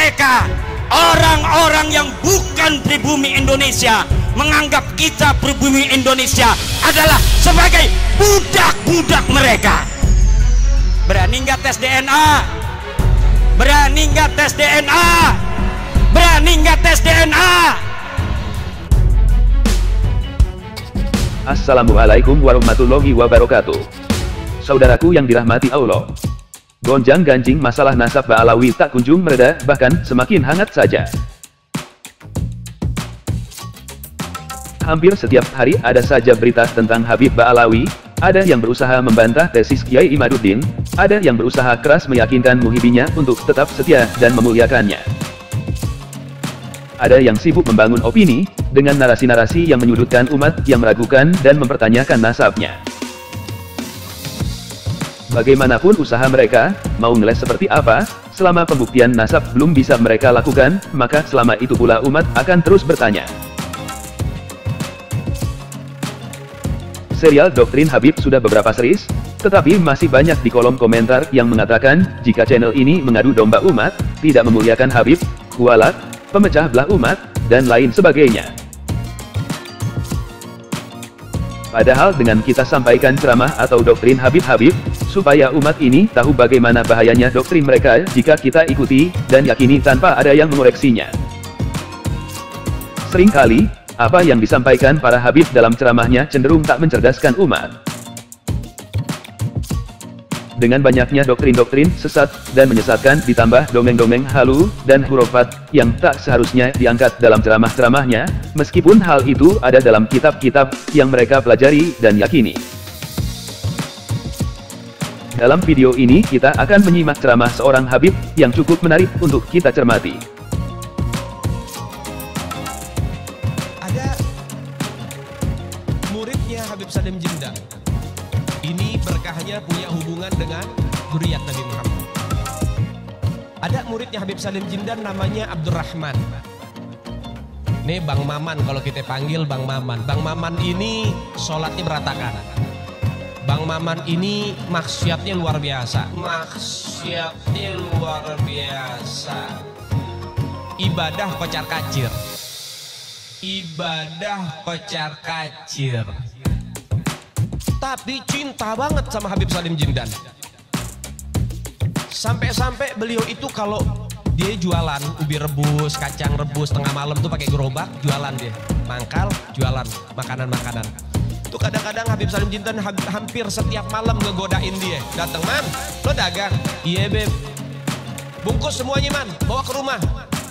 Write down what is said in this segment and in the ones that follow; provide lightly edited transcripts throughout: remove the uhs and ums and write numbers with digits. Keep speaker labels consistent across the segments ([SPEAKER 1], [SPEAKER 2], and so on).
[SPEAKER 1] mereka, orang-orang yang bukan pribumi Indonesia, menganggap kita pribumi Indonesia adalah sebagai budak-budak mereka. Berani nggak tes DNA? Berani nggak tes DNA? Berani nggak tes DNA?
[SPEAKER 2] Assalamualaikum warahmatullahi wabarakatuh. Saudaraku yang dirahmati Allah, gonjang-ganjing masalah nasab Ba'alawi tak kunjung mereda, bahkan semakin hangat saja. Hampir setiap hari ada saja berita tentang Habib Ba'alawi. Ada yang berusaha membantah tesis Kiai Imaduddin, ada yang berusaha keras meyakinkan muhibinya untuk tetap setia dan memuliakannya. Ada yang sibuk membangun opini, dengan narasi-narasi yang menyudutkan umat yang meragukan dan mempertanyakan nasabnya. Bagaimanapun usaha mereka, mau ngeles seperti apa, selama pembuktian nasab belum bisa mereka lakukan, maka selama itu pula umat akan terus bertanya. Serial Doktrin Habib sudah beberapa series, tetapi masih banyak di kolom komentar yang mengatakan, jika channel ini mengadu domba umat, tidak memuliakan Habib, kualat, pemecah belah umat, dan lain sebagainya. Padahal dengan kita sampaikan ceramah atau doktrin Habib-Habib, supaya umat ini tahu bagaimana bahayanya doktrin mereka jika kita ikuti, dan yakini tanpa ada yang mengoreksinya. Seringkali, apa yang disampaikan para Habib dalam ceramahnya cenderung tak mencerdaskan umat. Dengan banyaknya doktrin-doktrin sesat dan menyesatkan ditambah dongeng-dongeng halu dan hurufat yang tak seharusnya diangkat dalam ceramah-ceramahnya, meskipun hal itu ada dalam kitab-kitab yang mereka pelajari dan yakini. Dalam video ini kita akan menyimak ceramah seorang Habib yang cukup menarik untuk kita cermati.
[SPEAKER 3] Ada muridnya Habib Salim Jindan. Ini berkahnya punya hubungan dengan zuriat Nabi Muhammad. Ada muridnya Habib Salim Jindan namanya Abdurrahman. Nih Bang Maman kalau kita panggil Bang Maman. Bang Maman ini sholatnya berantakan. Bang Maman ini maksiatnya luar biasa. Maksiatnya luar biasa. Ibadah kocar kacir. Ibadah kocar kacir. Tapi cinta banget sama Habib Salim Jindan. Sampai-sampai beliau itu kalau dia jualan ubi rebus, kacang rebus tengah malam tuh pakai gerobak, jualan dia. Mangkal, jualan makanan-makanan. Tuh kadang-kadang Habib Salim Jindan hampir setiap malam ngegodain dia. Datang, "Man, lo dagang?" "Iya, Beb." "Bungkus semuanya, Man, bawa ke rumah."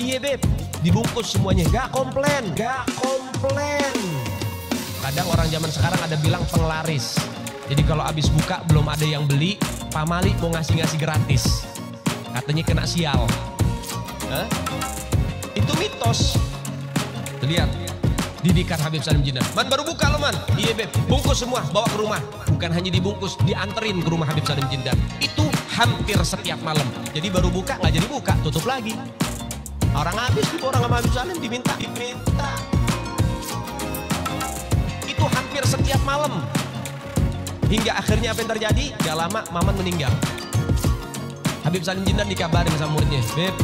[SPEAKER 3] "Iya, Beb." Dibungkus semuanya. Gak komplain, gak komplain. Kadang orang zaman sekarang ada bilang penglaris. Jadi kalau habis buka belum ada yang beli, pamali mau ngasih-ngasih gratis. Katanya kena sial. Hah? Itu mitos. Lihat, didikan Habib Salim Jindan. "Man, baru buka lo, Man." "Iya, Beb." "Bungkus semua, bawa ke rumah." Bukan hanya dibungkus, dianterin ke rumah Habib Salim Jindan. Itu hampir setiap malam. Jadi baru buka, nggak jadi buka, tutup lagi. Orang habis gitu, orang sama Habib Salim diminta. Itu hampir setiap malam. Hingga akhirnya apa yang terjadi? Gak lama Maman meninggal. Habib Salim Jindan dikabarin sama muridnya, "Beb,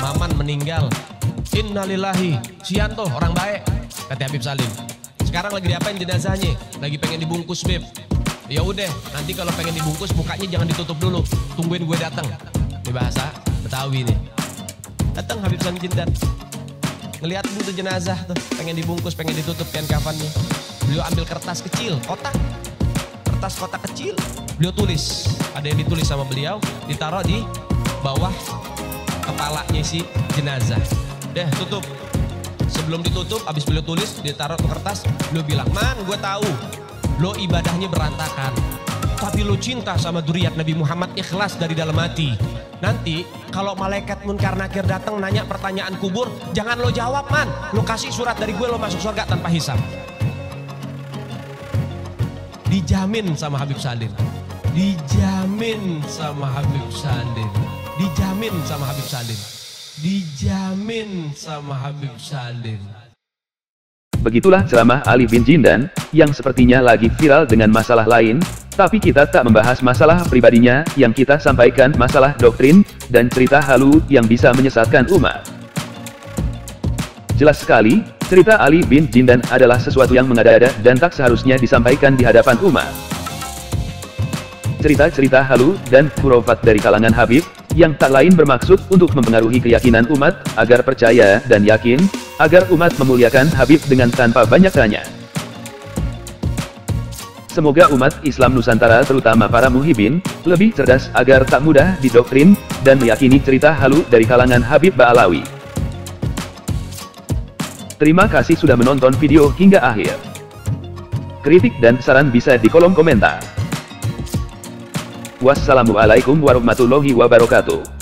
[SPEAKER 3] Maman meninggal." "Innalillahi." "Sianto, orang baik," kata Habib Salim. "Sekarang lagi diapain jenazahnya?" "Lagi pengen dibungkus, Beb." "Ya udah, nanti kalau pengen dibungkus mukanya jangan ditutup dulu. Tungguin gue datang." Ini bahasa Betawi nih. Datang Habib Salim Jindan. Ngeliat tuh jenazah tuh, pengen dibungkus, pengen ditutup kain kafannya. Beliau ambil kertas kecil, kotak kecil, beliau tulis. Ada yang ditulis sama beliau, ditaruh di bawah kepalanya si jenazah. Deh, tutup. Sebelum ditutup, abis beliau tulis, ditaruh ke kertas, beliau bilang, "Man, gue tahu, lo ibadahnya berantakan. Tapi lo cinta sama zuriat Nabi Muhammad, ikhlas dari dalam hati. Nanti kalau malaikat munkar nakir datang nanya pertanyaan kubur, jangan lo jawab, Man. Lo kasih surat dari gue, lo masuk surga tanpa hisab." Dijamin sama Habib Salim. Dijamin sama Habib Salim. Dijamin sama Habib Salim. Dijamin sama Habib Salim.
[SPEAKER 2] Begitulah ceramah Ali bin Jindan, yang sepertinya lagi viral dengan masalah lain, Tapi kita tak membahas masalah pribadinya, yang kita sampaikan masalah doktrin, dan cerita halu yang bisa menyesatkan umat. Jelas sekali, cerita Ali bin Jindan adalah sesuatu yang mengada-ada dan tak seharusnya disampaikan di hadapan umat. Cerita-cerita halu dan khurafat dari kalangan Habib, yang tak lain bermaksud untuk mempengaruhi keyakinan umat, agar percaya dan yakin, agar umat memuliakan Habib dengan tanpa banyak tanya. Semoga umat Islam Nusantara terutama para muhibin, lebih cerdas agar tak mudah didoktrin, dan meyakini cerita halu dari kalangan Habib Ba'alawi. Terima kasih sudah menonton video hingga akhir. Kritik dan saran bisa di kolom komentar. Wassalamualaikum warahmatullahi wabarakatuh.